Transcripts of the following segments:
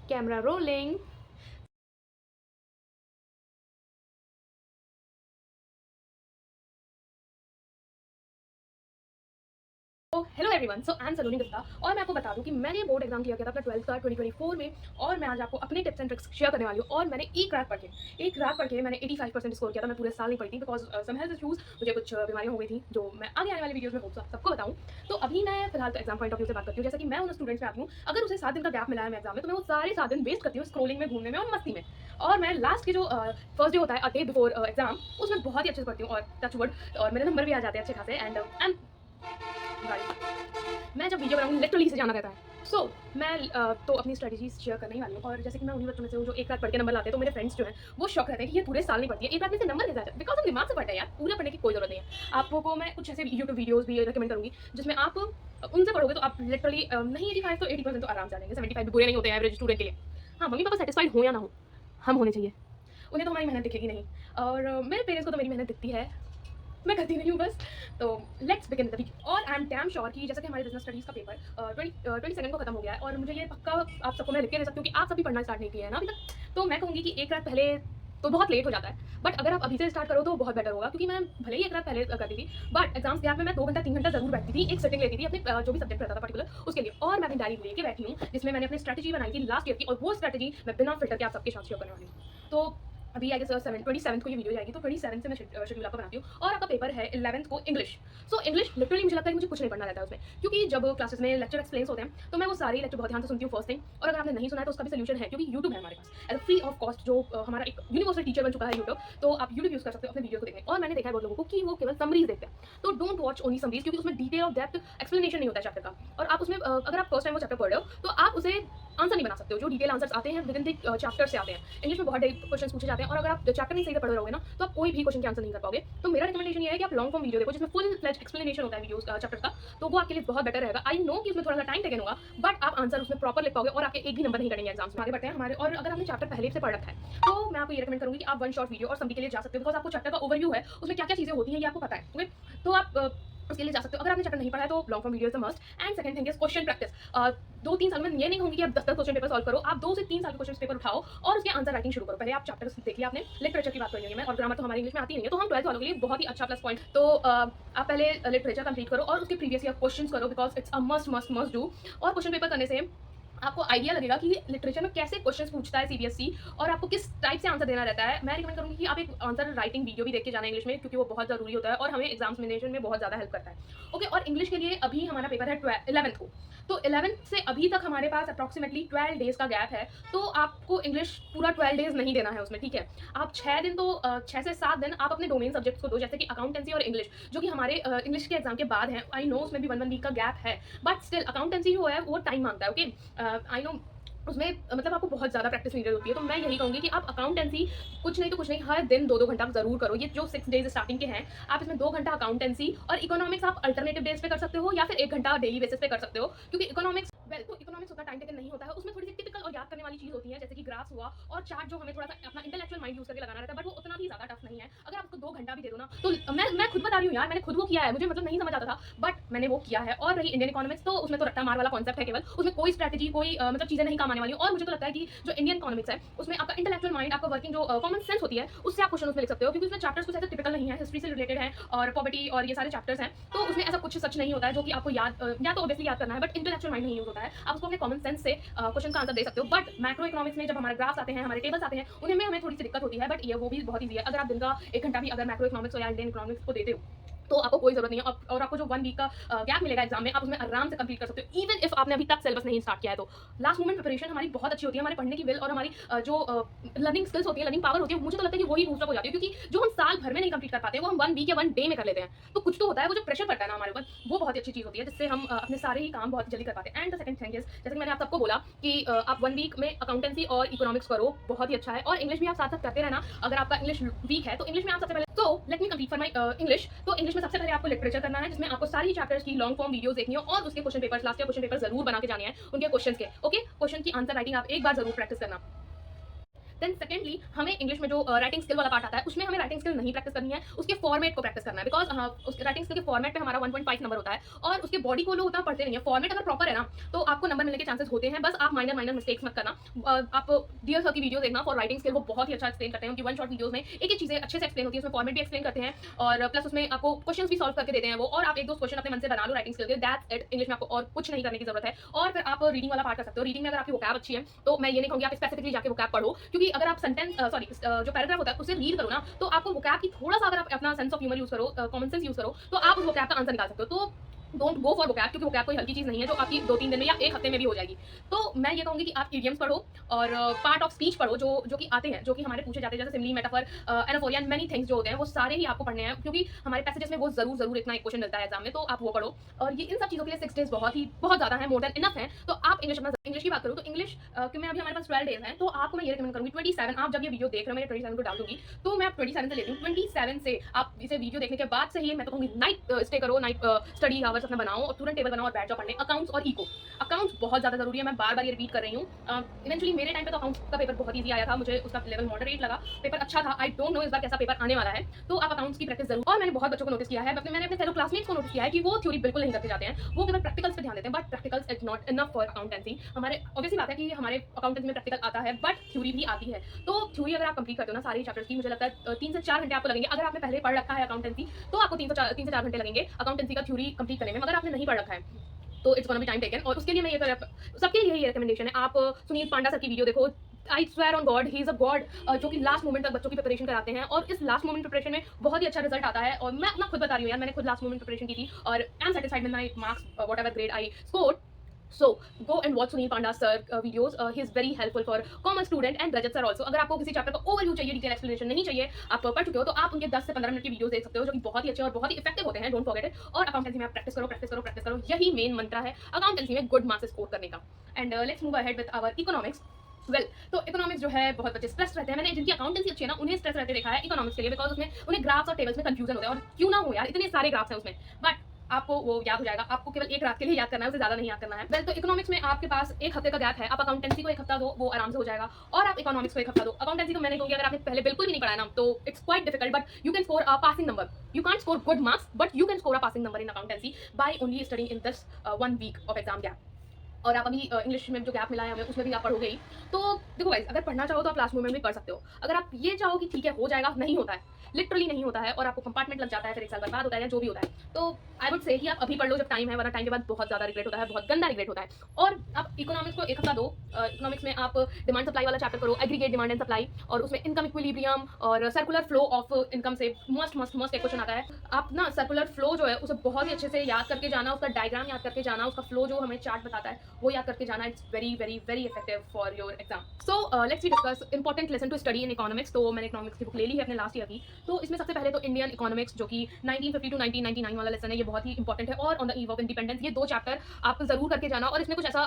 Camera rolling. तो hello everyone, so I am Saloni Gupta और मैं आपको बता दूं कि मैंने बोर्ड एग्जाम किया था अपना 12th का 2024 में। और मैं आज आपको अपने टिप्स एंड ट्रिक्स शेयर करने वाली हूँ। और मैंने एक रात पढ़ के मैंने 85% स्कोर किया था। मैं पूरे साल नहीं पढ़ी थी बिकॉज सम हेल्थ इश्यूज, मुझे कुछ बीमारियां हो गई थी जो मैं आगे आने वाली वीडियोस में सबको बताऊँ। तो अभी मैं फिलहाल तो एग्जाम पॉइंट ऑफ व्यू से बात करती हूँ। जैसे कि मैं उन स्टूडेंट्स में आती हूँ, अगर उसे 7 दिन का गैप मिला है मैं एग्जाम में, तो मैं वो सारे 7 दिन वेस्ट करती हूँ स्क्रोलिंग में, घूमने में और मस्ती में। और मैं लास्ट के जो फर्स्ट डे होता है, डे बिफोर एग्जाम, उसमें बहुत ही अच्छे से पढ़ती हूँ और टच वर्ड, और मेरे नंबर भी आ जाते हैं अच्छे खासे। एंड मैं जब वीडियो बनाऊंगी लिटरली से जाना रहता है। मैं तो अपनी स्ट्रेटजीज शेयर करने ही वाली हूँ। और जैसे कि मैं उन्हीं बच्चों में से हूँ जो एक रात पढ़ के नंबर लाते हैं। तो मेरे फ्रेंड्स जो हैं वो शौक रहते हैं कि ये पूरे साल नहीं पढ़ती है, एक रात में से नंबर कैसे आ जाए। बिकॉज हम दिमाग से पढ़ते हैं यार, पूरा पढ़ने की कोई जरूरत नहीं है। आपको मैं कुछ ऐसे यूट्यूब वीडियोज भी रिकमेंड करूँगी जिसमें आप उनसे पढ़ोगे तो आप लिटरली नहीं 85 तो 80% तो आराम से आ जाएंगे। 75 भी बुरे नहीं होते हैं एवरेज स्टूडेंट के लिए। हाँ, मम्मी पापा सेटिस्फाइड हो या ना हो, हम होने चाहिए। उन्हें तो हमारी मेहनत दिखेगी नहीं, और मेरे पेरेंट्स को तो मेरी मेहनत दिखती है, मैं करती नहीं हूँ बस। तो लेट्स बिगिन द वीडियो। और आई एम डैम श्योर कि जैसे कि हमारे बिजनेस स्टडीज़ का पेपर 22 को खत्म हो गया है, और मुझे ये पक्का आप सबको मैं लिख के दे सकती हूँ कि आप सभी पढ़ना स्टार्ट नहीं किया है ना अभी तक। तो मैं कहूँगी कि एक रात पहले तो बहुत लेट हो जाता है, बट अगर आप अभी से स्टार्ट करो तो बहुत बेटर होगा। क्योंकि मैं भले ही एक रात पहले करती थी, बट एग्जाम्स गैप में मैं 2 घंटा 3 घंटा जरूर बैठती थी, एक सेटिंग लेती थी अपने जो भी सब्जेक्ट रहता था पर्टिकुलर उसके लिए। और मैं अपनी डायरी लेके बैठी हूँ जिसमें मैंने अपनी स्ट्रेटजी बनाई थी लास्ट ईयर की, और वो स्ट्रेटजी मैं बिना फिल्टर के आप सबके साथ शेयर करने वाली हूँ। तो अभी आई गेस 27 को ये वीडियो जाएगी, तो 27 से मैं शेड्यूल आपका बनाती हूँ। और आपका पेपर है 11th को इंग्लिश। सो इंग्लिश लिटरली मुझे लगता है कि मुझे कुछ नहीं पढ़ना रहता है उसमें, क्योंकि जब क्लासेस में लेक्चर एक्सप्लेन्स होते हैं तो मैं वो सारे लेक्चर बहुत ध्यान से सुनती हूँ फर्स्ट थिंग। और अगर आपने नहीं सुना है तो उसका भी सोल्यूशन है, क्योंकि यूट्यूब है हमारे पास as a free of cost, जो हमारा एक यूनिवर्सल टीचर बन चुका है यूट्यूब। तो आप यूट्यूब यूज कर सकते हो अपने वीडियो को देखने। और मैंने देखा है बहुत लोगों को कि वो केवल समरीज देखते हैं। तो डोंट वॉच ओनली समरीज, क्योंकि उसमें डिटेल ऑफ डेप्थ एक्सप्लेनेशन नहीं होता है चैप्टर का। और आप उसमें अगर आप फर्स्ट टाइम वो चैप्टर पढ़ रहे हो तो आप उसे आंसर नहीं बना सकते हो। जो डिटेल आंसर्स आते हैं विद इन द चैप्टर से आते हैं। इंग्लिश में बहुत क्वेश्चन पूछे जाते हैं, और अगर आप चैप्टर नहीं सही से पढ़ रहे होगे ना तो आप कोई भी क्वेश्चन के आंसर नहीं कर पाओगे। तो मेरा रिकमेंडेशन ये है कि आप लॉन्ग फॉर्म वीडियो देखो जिसमें फुल फ्लेज एक्सप्लेनेशन होता है वीडियोस चैप्टर का। तो वो आपके लिए बहुत बेटर रहेगा। आई नो कि उसमें थोड़ा सा टाइम टेकन होगा, बट आप आंसर उसमें प्रॉपर लिख पाओगे और आपके एक भी नंबर नहीं करेंगे एग्जाम्स में। आगे बढ़ते हैं हमारे। और अगर आपने चैप्टर पहले से पढ़ रखा है तो मैं आपको ये रिकमेंड करूंगी कि आप वन शॉट वीडियो और सभी के लिए जा सकते हो, बिकॉज आपको चैप्टर का ओवरव्यू है, उसमें क्या क्या चीजें होती हैं ये आपको पता है। ओके, तो आप उसके लिए जा सकते हो। अगर आपने चैप्टर नहीं पढ़ा है तो long form video is a must. And second thing is question practice. 2-3 साल में ये नहीं कहूंगी कि आप 10 क्वेश्चन पेपर सॉल्व करो, आप 2 से 3 साल के क्वेश्चन पेपर उठाओ और उसके आंसर राइटिंग शुरू करो। पहले आप चैप्टर्स देखिए, आपने लिटरेचर की बात करी है मैं, और ग्रामर तो हमारी इंग्लिश में आती नहीं है, तो हम 12th वालों के लिए बहुत ही अच्छा प्लस पॉइंट। तो आप पहले लिटरेचर कंप्लीट करो और उसके प्रीवियस ईयर क्वेश्चन करो, because it's a must must must do. और क्वेश्चन पेपर करने से आपको आइडिया लगेगा कि लिटरेचर में कैसे क्वेश्चंस पूछता है सीबीएसई, और आपको किस टाइप से आंसर देना रहता है। मैं रिकमेंड करूंगी कि आप एक आंसर राइटिंग वीडियो भी देख के जाना इंग्लिश में, क्योंकि वो बहुत जरूरी होता है और हमें एग्जामिनेशन में बहुत ज़्यादा हेल्प करता है। ओके, और इंग्लिश के लिए अभी हमारा पेपर है 11th को। तो 11th से अभी तक हमारे पास अप्रॉक्सीमेटली 12 डेज का गैप है। तो आपको इंग्लिश पूरा 12 डेज नहीं देना है उसमें, ठीक है। आप 6 दिन तो 6 से 7 दिन आप अपने डोमेन सब्जेक्ट्स को दो, जैसे कि अकाउंटेंसी और इंग्लिश, जो कि हमारे इंग्लिश के एग्जाम के बाद है। आई नो उसमें भी 1 वीक का गैप है, बट स्टिल अकाउंटेंसी जो है वो टाइम मांगता है। ओके, आई नो उसमें मतलब आपको बहुत ज़्यादा प्रैक्टिस नीडेड होती है। तो मैं यही कहूँगी कि आप अकाउंटेंसी कुछ नहीं तो कुछ नहीं, हर दिन 2-2 घंटा ज़रूर करो। ये जो 6 डेज स्टार्टिंग के हैं, आप इसमें 2 घंटा अकाउंटेंसी और इकोनॉमिक्स आप अल्टरनेटिव डेज पे कर सकते हो, या फिर 1 घंटा डेली बेसिस पे कर सकते हो। क्योंकि इकोनॉमिक्स तो इकोनॉमिक्स उतना टाइम टेकन नहीं होता है, उसमें थोड़ी सी टिपिकल और याद करने वाली चीज़ होती है, जैसे कि ग्राफ्स हुआ और चार्ट, जो हमें थोड़ा सा अपना इंटेलेक्चुअल माइंड यूज करके लगाना रहता है, बट वो उतना भी ज़्यादा टफ नहीं है। अगर आपको 2 घंटा भी दे दो ना, तो मैं खुद बता रही हूँ यार, मैंने खुद वो किया है, मुझे मतलब नहीं समझ आता था, बट मैंने वो किया है। और रही इंडियन इकोनॉमिक्स, तो उसमें तो रट्टा मार वाला कॉन्सेप्ट है केवल, उसमें कोई स्ट्रैटेजी कोई मतलब चीज़ें नहीं काम आने वाली। और मुझे तो लगता है कि जो इंडियन इकोनॉमिक्स है उसमें आपका इंटेलेक्चुअल माइंड, आपका वर्किंग जो कॉमन सेंस होती है, उससे आप क्वेश्चन उसमें लिख सकते हो। क्योंकि उसमें चैप्टर्स कुछ ऐसे टिपिकल नहीं है, हिस्ट्री से रिलेटेड है और पॉवर्टी और ये सारे चैप्टर्स हैं। तो उसमें ऐसा कुछ सच नहीं होता है जो कि आपको याद या तो ऑब्वियसली याद करना है, बट इंटेलेक्चुअल माइंड नहीं यूज होता है। आप उसको अपने कॉमन सेंस से क्वेश्चन का आंसर दे सकते हो। बट मैक्रो इकोनॉमिक्स में जब हमारे ग्राफ्स आते हैं, हमारे टेबल्स आते हैं, उन्हें में हमें थोड़ी सी दिक्कत होती है, बट ये वो भी बहुत ईजी है। अगर आप दिन का 1 घंटा भी अगर मैक्रो इकोनॉमिक्स या इंडियन इकोनॉमिक्स को देते हो तो आपको कोई जरूरत नहीं है। और आपको जो 1 वीक का गैप मिलेगा एग्जाम में, आप उसमें आराम से कंप्लीट कर सकते हो, इवन इफ आपने अभी तक सिलेबस नहीं स्टार्ट किया है। तो लास्ट मोमेंट प्रिपरेशन हमारी बहुत अच्छी होती है, हमारे पढ़ने की विल और हमारी जो लर्निंग स्किल्स होती है, लर्निंग पावर होती है, मुझे तो लगता है कि वही बूस्ट अप हो जाती है। क्योंकि जो हम साल भर में नहीं कंप्लीट कर पाते वो हम 1 वीक या 1 डे में कर लेते हैं। तो कुछ तो होता है, वो जो प्रेशर पड़ता है ना हमारे ऊपर, वो बहुत अच्छी चीज़ होती है, जिससे हम अपने सारे ही काम बहुत जल्दी कर पाते हैं। And the second thing is, जैसे कि मैंने आप सबको बोला कि आप 1 वीक में अकाउंटेंसी और इकोनॉमिक्स करो, बहुत ही अच्छा है। और इंग्लिश भी आप साथ साथ करते रहना। अगर आपका इंग्लिश वीक है तो इंग्लिश में आप सबसे पहले, तो let me complete for my English. तो इंग्लिश में सबसे पहले आपको लिटरेचर करना है, जिसमें आपको सारी चैप्टर्स की लॉन्ग फॉर्म वीडियोस देखनी है और उसके question papers, last year question paper जरूर बना के जाने हैं उनके क्वेश्चंस के। ओके, क्वेश्चन की आंसर राइटिंग आप एक बार जरूर प्रैक्टिस करना। देन सेकेंडली हमें इंग्लिश में जो राइटिंग स्किल वाला पार्ट आता है उसमें हमें राइटिंग स्किल नहीं प्रैक्टिस करनी है, उसके फॉर्मेट को प्रैक्टिस करना है। बिकॉज उसके राइटिंग स्किल के फॉर्मेट पे हमारा 1.5 नंबर होता है और उसके बॉडी को लोग उतना पढ़ते नहीं है। फॉर्मेट अगर प्रॉपर है ना तो आपको नंबर मिलने के चांसेस होते हैं, बस आप माइनर माइनर मिस्टेक्स मत करना। आप डियर सर की वीडियो देखना फॉर राइटिंग स्किल, वो बहुत ही अच्छा एक्सप्लेन करते हैं। उनकी वन शॉट वीडियोस में एक एक चीज़ें अच्छे से एक्सप्लेन होती है, उसमें फॉर्मेट भी एक्सप्लेन करते हैं और प्लस उसमें आपको क्वेश्चन भी सॉल्व करके देते हैं वो, और आप एक दो क्वेश्चन अपने मन से बना लो राइटिंग स्किल के, दैट्स इट। इंग्लिश में आपको और कुछ नहीं करने की जरूरत है। और फिर आप रीडिंग वाला पार्ट कर सकते हो। रीडिंग में अगर आपकी वोकैब अच्छी है तो मैं ये नहीं कहूँगी आप स्पेसिफिकली जाके वोकैब पढ़ो, क्योंकि अगर आप सेंटेंस जो पैराग्राफ होता है उसे रीड करो ना तो आपको वोकैब की थोड़ा सा, अगर आप अपना सेंस ऑफ ह्यूमर यूज करो, कॉमन सेंस यूज करो, तो आप उस वोकैब का आंसर निकाल सकते हो। तो डोंट गो फॉर वोकैब, क्योंकि वोकैब कोई हल्की चीज़ नहीं है जो आपकी 2-3 दिन में या एक हफ्ते में भी हो जाएगी। तो मैं ये कहूँगी कि आप इडियम्स पढ़ो और पार्ट ऑफ स्पीच पढ़ो जो कि आते हैं, जो कि हमारे पूछे जाते हैं, जैसे simile, metaphor, anaphora and many things जो होते हैं वो सारे ही आपको पढ़ने हैं, क्योंकि हमारे पैसेजेस में वो जरूर इतना एक क्वेश्चन मिलता है एग्जाम में, तो आप वो पढ़ो। और ये इन सब चीज़ों के लिए 6 डेज बहुत ज़्यादा है, मोर देन इनफ है। तो आप इंग्लिश की बात करूँ तो इंग्लिश में अभी हमारे पास 12 डेज हैं, तो आपको मैं ये रिकमेंड करूँगी 27, आप जब ये वीडियो देख रहे हो मैं 27 को डाल दूंगी, तो मैं 27 से लेती हूँ। 27 से आप इसे वीडियो देखने के बाद से ही मैं तो कहूँगी नाइट स्टे करो, नाइट स्टडी आवर्स अपना बनाओ और तुरंत टेबल बनाओ और बैठ जाओ पढ़ने। अकाउंट्स और इको, अकाउंट्स बहुत ज़्यादा जरूरी है, मैं बार बार ये रिपीट कर रही हूँ। इवेंचुअली मेरे टाइम पे तो अकाउंट्स का पेपर बहुत ईजी आया था, मुझे उसका लेवल मॉडरेट लगा, पेपर अच्छा था। आई डोंट नो इस बार कैसा पेपर आने वाला है, तो आप अकाउंट्स की प्रैक्टिस जरूर। और मैंने बहुत बच्चों को नोटिस किया है, मैंने अपने फेलो क्लासमेट्स को नोटिस किया है कि वो थ्योरी बिल्कुल नहीं करते जाते हैं, वो केवल प्रैक्टिकल्स पे ध्यान देते हैं, but practicals is not enough for accountancy. हमारे ऑब्वियसली बात है कि हमारे अकाउंटेंसी में प्रैक्टिकल आता है बट थ्योरी भी आती है। तो थ्योरी अगर आप कंप्लीट करते हो ना सारी चैप्टर्स की, मुझे लगता है 3 से 4 घंटे आपको लगेंगे। अगर आपने पहले पढ़ रखा है अकाउंटेंसी तो आपको 3 से 4 घंटे लगेंगे अकाउंटेंसी का थ्योरी कंप्लीट करने में। मगर आपने नहीं पढ़ रखा है तो it's gonna be time taken, और उसके लिए मैं ये सबके लिए यही रिकमेंडेशन है, आप सुनील पांडा सर की वीडियो देखो। I swear on God he is a God, जो कि लास्ट मोमेंट तक बच्चों की प्रिपरेशन कराते हैं और इस लास्ट मोमेंट प्रिपरेशन में बहुत ही अच्छा रिजल्ट आता है। और मैं अपना खुद बता रही हूँ यार, मैंने खुद लास्ट मोमेंट प्रिपरेशन की थी और I am satisfied with my marks, what ever grade I scored. So go and watch Sunil Panda sir videos. He is very helpful for commerce student and Rajat sir also. अगर आपको किसी chapter का overview चाहिए, detail explanation नहीं चाहिए, आप पढ़ चुके हो, तो आप उनके 10 से 15 मिनट की वीडियोस देख सकते हो, जो कि बहुत ही अच्छे और बहुत ही इफेक्टिव होते हैं। Don't forget it. और अकाउंटेंसी में आप प्रैक्टिस करो, प्रैक्टिस करो, प्रैक्टिस करो, यही मेन मंत्र है अकाउंटेंसी में गुड मार्क्स स्कोर करने का। And let's move ahead with our economics. तो इकोनॉमिक्स जो है बहुत बच्चे स्ट्रेस रहते हैं, मैंने जिनकी अकाउंटेंसी अच्छी है ना उन्हें स्ट्रेस रहते देखा है इकोनॉमिक्स के लिए, बिकॉज उसमें उन्हें ग्राफ्स और टेबल्स में कंफ्यूजन होता है। और क्यों ना हो यार, इतने सारे ग्राफ्स हैं उसमें, बट आपको वो याद हो जाएगा। आपको केवल एक रात के लिए याद करना है, उसे ज्यादा नहीं याद करना है। तो इकोनॉमिक्स में आपके पास एक हफ्ते का गैप है, आप अकाउंटेंसी को एक हफ्ता दो, वो आराम से हो जाएगा, और आप इकोनॉमिक्स को एक हफ्ता दो। अकाउंटेंसी को मैंने कहूँगी अगर आपने पहले बिल्कुल भी नहीं पढ़ा ना तो it's quite difficult, but you can score a passing number. You can't score good marks but you can score a passing number in accountancy by only studying in this 1 week of exam gap. और आप अभी English में जो gap मिला है हमें उसमें भी आप पढ़ोगे ही। तो देखो गाइस, अगर पढ़ना चाहो तो आप लास्ट मोमेंट में पढ़ सकते हो। अगर आप ये चाहो कि ठीक है हो जाएगा, नहीं होता है, लिटरली नहीं होता है, और आपको कंपार्टमेंट लग जाता है, फिर 1 साल बर्बाद होता है या जो भी होता है, तो आई वुड से ही आप अभी पढ़ लो जब टाइम है, वरना टाइम के बाद बहुत ज़्यादा रिग्रेट होता है, बहुत गंदा रिग्रेट होता है। और आप इकोनॉमिक्स को एक हफ्ता दो। इकोनॉमिक्स में आप डिमांड सप्लाई वाला चैप्टर करो, एग्रीगेट डिमांड एंड सप्लाई, और उसमें इनकम इक्विलिब्रियम और सर्कुलर फ्लो ऑफ इनकम से मस्ट एक क्वेश्चन आता है। आप ना सर्कुलर फ्लो जो है उसे बहुत ही अच्छे से याद करके जाना, उसका डायग्राम याद करके जाना, उसका फ्लो जो हमें चार्ट बताता है वो याद करके जाना। It's very very very effective for your exam. So let's we discuss important lesson to study in economics. तो मैंने इकोनॉमिक्स की बुक ले ली है अपने लास्ट ईयर की। तो इसमें सबसे पहले तो इंडियन इकोनॉमिक्स जो कि 1950 टू 1999 वाला लेसन है, ये बहुत ही इंपॉर्टेंट है। और on the eve of independence, ये 2 चैप्टर आप जरूर करके जाना। और इसमें कुछ ऐसा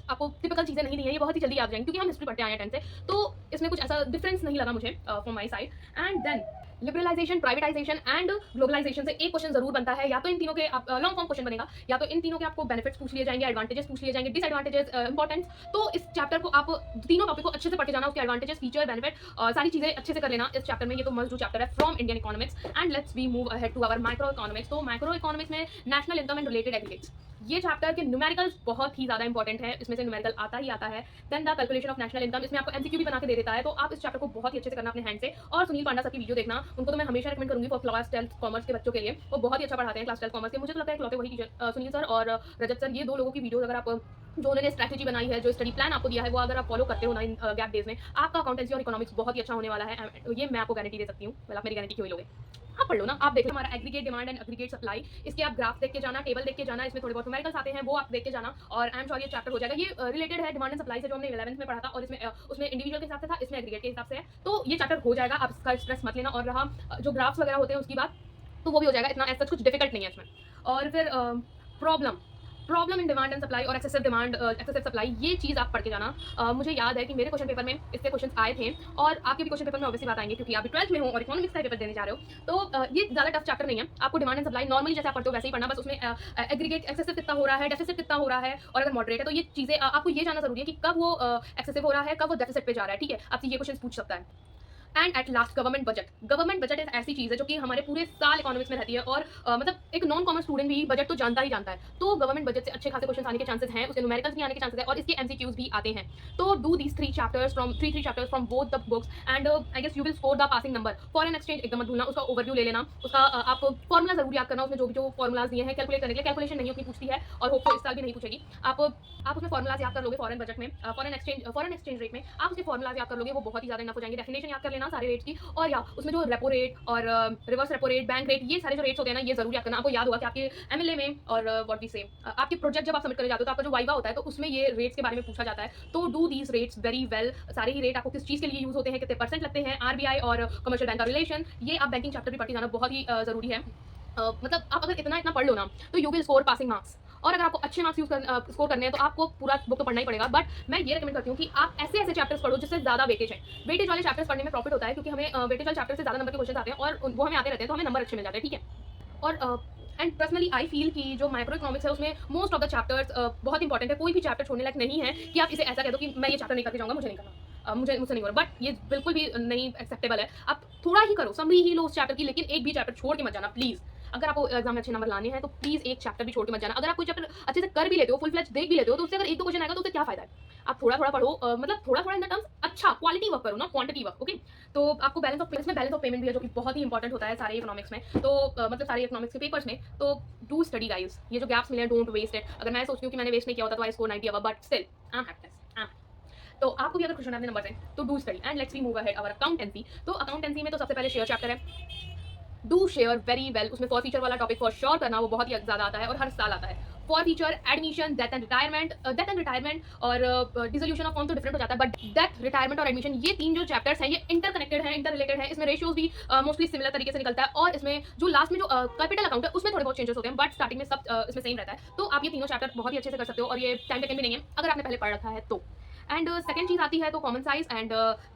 आपको टिपिकल चीजें नहीं दी है, ये बहुत ही जल्दी याद जाएंगे क्योंकि हम हिस्ट्री पढ़ते आए हैं 10 से, तो इसमें कुछ ऐसा डिफरेंस नहीं लगा मुझे from my side. And then liberalisation, privatisation and globalisation से एक क्वेश्चन जरूर बनता है, या तो इन तीनों के लॉन्ग फॉर्म क्वेश्चन बनेगा, या तो इन तीनों के आपको बेनिफिट्स पूछ लिए जाएंगे, एडवांटेजेस पूछ लिए जाएंगे, डिसएडवांटेजेस, इंपॉर्टेंस। तो इस चैप्टर को आप तीनों टॉपिक को अच्छे से पढ़ के जाना, उसके एडवांटेजेस, फीचर, बेनिफिट, सारी चीजें अच्छे से कर लेना इस चैप्टर में। ये तो मस्ट डू चैप्टर है from Indian economics. And let's we move ahead to our micro economics. तो माइक्रो इकोनॉमिक्स में national income and related aggregates, ये चैप्टर के न्यूमेरिकल्स बहुत ही ज्यादा इंपॉर्टेंट है, इसमें से न्यूमेरिकल आता ही आता है। Then the calculation of national income, इसमें आपको एमसीक्यू भी बना के दे देता है, तो आप इस चैप्टर को बहुत ही अच्छे से करना अपने हैंड से। और सुनील पांडा सर की वीडियो देखना, उनको तो मैं हमेशा रिकमेंड करूंगी फॉर क्लास 12 कॉमर्स के बच्चों के लिए, वो बहुत ही अच्छा पढ़ाते हैं क्लास 12 कॉमर्स के। मुझे तो लगता है इकलौते वही टीचर सुनील सर और रजत सर, ये 2 लोगों की वीडियोस अगर आप जो उन्होंने स्ट्रैटेजी बनाई है, जो स्टडी प्लान आपको दिया है, वो अगर आप फॉलो करते हो ना इन गैप डेज में, आपका अकाउंटेंसी और इकोनॉमिक्स बहुत ही अच्छा होने वाला है। ये मैं आपको गारंटी दे सकती हूँ। आप मेरी गारंटी क्यों ही लोगे? आप पढ़ लो ना, आप देख लो हमारा aggregate demand and aggregate supply, इसके आप ग्राफ देख के जाना, टेबल देख के जाना, इसमें थोड़े बहुत न्यूमेरिकल्स आते हैं, वो आप देख के जाना, और आई एम श्योर ये चैप्टर हो जाएगा। ये रिलेटेड है डिमांड एंड सप्लाई से, जो हमने 11th में पढ़ा था, और इसमें उसमें इंडिविजुअल के हिसाब से था, इसमें एग्रीगेट के हिसाब से है। तो ये चैप्टर हो जाएगा, आप इसका स्ट्रेस मत लेना। और रहा जो ग्राफ्स वगैरह होते हैं उसकी बात, तो वो भी हो जाएगा, इतना ऐसा कुछ डिफिकल्ट नहीं है इसमें। और फिर problem problem in demand and supply और एक्सेसिव डिमांड एक्सेसिव सप्लाई, ये चीज़ आप पढ़ के जाना। मुझे याद है कि मेरे क्वेश्चन पेपर में इसके क्वेश्चन आए थे और आपके भी क्वेश्चन पेपर में ऑब्वियसली बात आएंगे क्योंकि आप भी 12th में हो और इकोनॉमिक्स का पेपर देने जा रहे हो। तो ये ज़्यादा टफ चैप्टर नहीं है, आपको डिमांड एंड सप्लाई नॉर्मली जैसे आप पढ़ते हो वैसे ही पढ़ना, बस उसमें एग्रीगेट एक्सेसिव कितना हो रहा है, डेफिसिट कितना हो रहा है, और अगर मॉडरेट है तो ये चीज़ें आपको ये जानना जरूरी है कि कब वो एक्सेसिव हो रहा है, कब वो डेफिसिट पे जा रहा है। ठीक है, आपसे ये क्वेश्चन पूछ सकता है। And at last government budget. Government budget एक ऐसी चीज़ है जो कि हमारे पूरे साल इकोनॉमिक्स में रहती है और मतलब एक नॉन कॉमर्स स्टूडेंट भी बजट तो जानता ही जानता है। तो गवर्नमेंट बजट से अच्छे खासे क्वेश्चन आने के चांसेस हैं, उसके न्यूमेरिकल्स भी आने के चांसेस है और इसके एमसीक्यूज भी आते हैं। तो do these three chapters from both the books and I guess you will score the passing number. Foreign exchange एकदम मत भूलना, उसका ओवरव्यू ले लेना, उसका आप फॉर्मुला जरूर याद करना, उसमें जो फॉर्मुलाज दिए हैं कैलकुलेट करने के लिए। कैलकुलेशन नहीं उतनी पूछती है और होप इस साल भी नहीं पूछेगी। आप उसमें फॉर्मुलाज याद कर लोगे, फॉरेन बजट में फॉरेन एक्सचेंज रेट में आप उसके फॉर्मुलाज याद कर लोगे, वो बहुत ही ज़्यादा इनफ हो जाएंगे। डेफिनेशन याद कर लेना सारे रेट्स की, और या उसमें जो रेपो रेट और reverse repo rate, bank rate, ये सारे जो रेट्स होते हैं ना, ये जरूर याद करना। आपको याद होगा कि आपके एमएलए में और व्हाट वी से आपके प्रोजेक्ट जब आप सबमिट करने जाते हो तो आपका जो वाइवा होता है तो उसमें ये रेट्स के बारे में पूछा जाता है। तो do these rates very well. सारे ही रेट आपको किस चीज़ के लिए यूज होते हैं, कितने परसेंट लगते हैं, आरबीआई और कमर्शियल बैंक का रिलेशन, ये आप बैंकिंग चैप्टर भी पढ़ के जाना, बहुत ही जरूरी है। मतलब आप अगर इतना पढ़ लो ना तो you will score passing marks. और अगर आपको अच्छे मार्क्स स्कोर करने हैं तो आपको पूरा बुक तो पढ़ना ही पड़ेगा, बट मैं ये रिकमेंड करती हूँ कि आप ऐसे चैप्टर्स पढ़ो जिससे ज़्यादा वेटेज है। वेटेज वाले चैप्टर्स पढ़ने में प्रॉफिट होता है क्योंकि हमें वेटेज वाले चैप्टर से ज़्यादा नंबर के क्वेश्चन आते हैं और वो हमें आते रहते हैं तो हमें नंबर अच्छे मिल जाते हैं। ठीक है, और एंड पर्सनली आई फील कि जो माइक्रो इकोनॉमिक्स है उसमें मोस्ट ऑफ द चैप्टर्स बहुत इंपॉर्टेंट है। कोई भी चैप्टर छोड़ने लायक नहीं है कि आप इसे ऐसा कह दो कि मैं ये चैप्टर नहीं करके जाऊँगा, मुझे नहीं करना, मुझसे नहीं हो रहा। बट ये बिल्कुल भी नहीं एक्सेप्टेबल है। आप थोड़ा ही करो, समरी ही लो उस चैप्टर की, लेकिन एक भी चैप्टर छोड़ के मत जाना प्लीज़। अगर आपको एग्जाम में अच्छे नंबर लाने हैं तो प्लीज़ एक चैप्टर भी छोड़ के मत जाना। अगर आप कोई चैप्टर अच्छे से कर भी लेते हो, फुल फ्लेज देख भी लेते हो, तो उससे अगर एक दो क्वेश्चन आएगा तो उससे क्या फायदा है। आप थोड़ा थोड़ा पढ़ो, मतलब थोड़ा थोड़ा इन द टर्म्स अच्छा क्वालिटी वर्क करो ना क्वांटिटी वर्क। ओके, तो आपको बैलेंस ऑफ पेमेंट भी है जो कि बहुत ही इंपॉर्टेंट होता है सारे इकोनॉमिक्स में। तो मतलब सारे इकोनॉमिक्स के पेपर्स में। तो डू स्टडी गाइस, ये जो गैप्स मिले हैं डोंट वेस्ट इट। अगर मैं सोचती हूँ कि मैंने वेस्ट नहीं किया होता तो I score 90 but still I am happy. तो आपको भी अगर क्वेश्चन आते नंबर से तो do study and let's we move ahead our accountancy. तो अकाउंटेंसी में तो सबसे पहले शेयर चैप्टर है, डू शेयर वेरी वेल। उसमें फॉर फीचर वाला टॉपिक फॉर श्योर करना, वो बहुत ही ज़्यादा आता है और हर साल आता है। For feature, admission, death and retirement और डिसोल्यूशन ऑफ फॉर्म तो डिफरेंट हो जाता है, बट डेथ, रिटायरमेंट और एडमिशन, ये तीन जो चैप्टर्स हैं ये इंटरकनेक्टेड हैं, इंटर रिलेटेड है। इसमें रेशियोज भी मोस्टली सिमिलर तरीके से निकलता है और इसमें जो लास्ट में जो कैपिटल अकाउंट है उसमें थोड़े बहुत चेंजेस होते हैं, बट स्टार्टिंग में सब इसमें सेम रहता है। तो आप ये तीनों चैप्टर बहुत ही अच्छे से कर सकते हो और ये टाइम टेकन भी नहीं है अगर आपने पहले पढ़ रखा है तो। एंड सेकंड चीज़ आती है तो कॉमन साइज एंड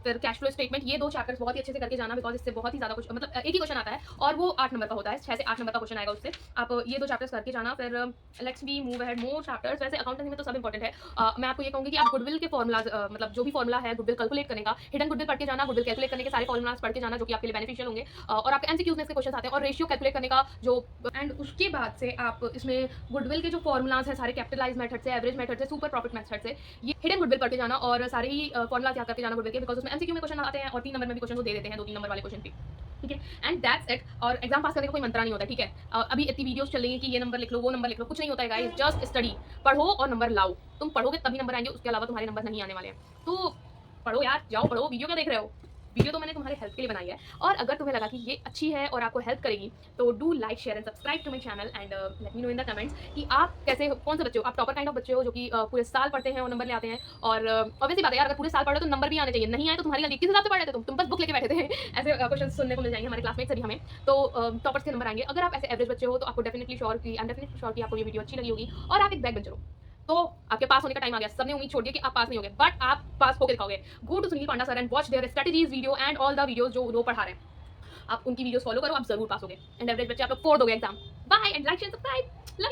फिर कैश फ्लो स्टेटमेंट। ये दो चैप्टर्स बहुत ही अच्छे से करके जाना, बिकॉज इससे बहुत ही ज़्यादा कुछ मतलब एक ही क्वेश्चन आता है और वो 8 नंबर का होता है, 6 से 8 नंबर का क्वेश्चन आएगा उससे। आप ये दो चैप्टर्स करके जाना। फिर let's be move ahead more chapters. वैसे अकाउंटेंसी में तो सब इंपॉर्टेंट है। मैं आपको ये कहूँगी कि आप गुडविल के फॉर्मुलाज मतलब जो भी फॉर्मुला है गुडविल कैलकुलेट करने का, हिडन गुडविल पढ़ के जाना, गुडविल कैलकुलेट करने के सारे फॉर्मुलाज पढ़ के जाना जो कि आपके लिए बेनिफिशियल होंगे। और आपके एमसीक्यूज में इसके क्वेश्चन आते हैं और रेशियो कैलकुलेट करने का जो, एंड उसके बाद से आप इसमें गुडविल के जो फॉर्मुलाज है सारे कैपिटलाइज मेथड से, एवरेज मेथड से, सुपर प्रॉफिट मेथड से, ये हिडन गुडविल पढ़ के जाना और सारे ही फॉर्मुला याद करके जाना गुडविल के, बिकॉज उसमें एमसीक्यू में क्वेश्चन आते हैं और 3 नंबर में भी क्वेश्चन वो दे देते हैं, 2-3 नंबर वाले क्वेश्चन भी। ठीक है, एंड दैट्स इट। और एग्जाम पास करने का कोई मंत्रा नहीं होता। ठीक है, अभी इतनी वीडियोस चल रही है कि ये नंबर लिख लो, वो नंबर लिख लो, कुछ नहीं होता है गाइस। जस्ट स्टडी, पढ़ो और नंबर लाओ। तुम पढ़ोगे तभी नंबर आएंगे, उसके अलावा तुम्हारे नंबर नहीं आने वाले हैं। तो पढ़ो यार, जाओ पढ़ो। वीडियो क्या देख रहे हो? वीडियो तो मैंने तुम्हारे हेल्प के लिए बनाई है और अगर तुम्हें लगा कि ये अच्छी है और आपको हेल्प करेगी तो do like, share and subscribe to my channel and let me know in the comments कि आप कैसे, कौन से बच्चे हो, आप टॉपर काइंड ऑफ बच्चे हो जो कि पूरे साल पढ़ते हैं और नंबर ले आते हैं। और ऑब्वियसली बात है यार, अगर पूरे साल पढ़ो तो नंबर भी आने चाहिए। नहीं आए तो तुम्हारी गलती, किस हिसाब से पढ़ रहे थे तुम बस बुक लेके बैठे थे। ऐसे क्वेश्चन सुनने को मिल जाएंगे हमारे क्लासमेट से भी हमें। तो टॉपर्स के नंबर आएंगे। अगर आप ऐसे एवरेज बच्चे हो तो आपको डेफिनेटली श्योर कि आपको ये वीडियो अच्छी लगी होगी और आप एक बैक बेंचर हो तो आपके पास होने का टाइम आ गया। सबने उम्मीद छोड़ दी कि आप पास नहीं होगे, बट आप पास होकर दिखाओगे। Go to Sunil Panda sir and watch their strategies video and all the videos जो वो पढ़ा रहे हैं। आप उनकी वीडियोस फॉलो करो, आप जरूर पास होगे। एंड एवरेज बच्चे आप लोग 4 दोगे exam. Bye and like share subscribe.